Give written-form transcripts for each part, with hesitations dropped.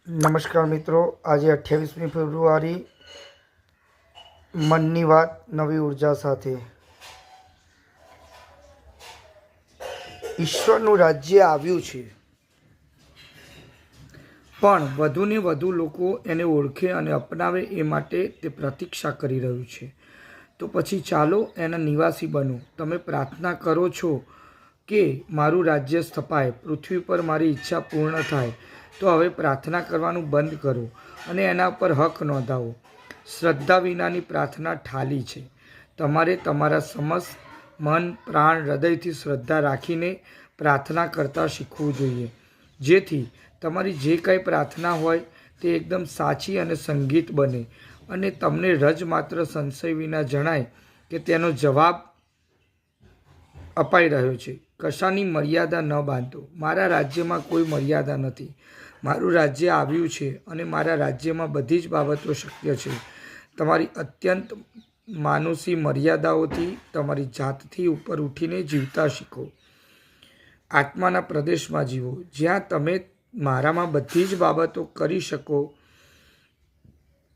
નમસ્કાર મિત્રો, આજે 28મી ફેબ્રુઆરી મનની વાત નવી ઉર્જા સાથે। ઈશ્વરનું રાજ્ય આવ્યું છે, પણ વધુને વધુ લોકો એને ઓળખે અને અપનાવે એ માટે તે પ્રતીક્ષા કરી રહ્યું છે। તો પછી ચાલો એના નિવાસી બનો। તમે પ્રાર્થના કરો છો કે મારું રાજ્ય સ્થપાય, પૃથ્વી પર મારી ઈચ્છા પૂર્ણ થાય, તો હવે પ્રાર્થના કરવાનું બંધ કરો અને એના પર હક નોંધાવો। શ્રદ્ધા વિનાની પ્રાર્થના ઠાલી છે। તમારે તમારા સમસ્ત મન, પ્રાણ, હૃદયથી શ્રદ્ધા રાખીને પ્રાર્થના કરતાં શીખવું જોઈએ, જેથી તમારી જે કંઈ પ્રાર્થના હોય તે એકદમ સાચી અને સંગીત બને અને તમને રજ માત્ર સંશય વિના જણાય કે તેનો જવાબ અપાઈ રહ્યો છે। કશાની મર્યાદા ન બાંધો। મારા રાજ્યમાં કોઈ મર્યાદા નથી। મારું રાજ્ય આવ્યું છે અને મારા રાજ્યમાં બધી જ બાબતો શક્ય છે। તમારી અત્યંત માનુષી મર્યાદાઓથી તમારી જાતથી ઉપર ઉઠીને જીવતા શીખો। આત્માના પ્રદેશમાં જીવો, જ્યાં તમે મારામાં બધી જ બાબતો કરી શકો।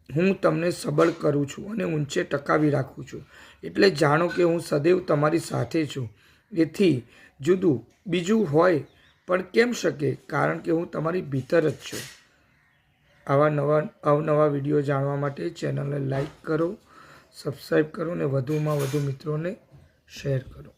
હું તમને સબળ કરું છું અને ઊંચે ટકાવી રાખું છું, એટલે જાણો કે હું સદૈવ તમારી સાથે છું। એથી જુદું બીજું હોય પણ કેમ શકે, કારણ કે હું તમારી ભીતર જ છું। અવનવા વિડીયો જાણવા માટે ચેનલને લાઈક કરો, સબસ્ક્રાઈબ કરો અને વધુમાં વધુ મિત્રોને શેર કરો।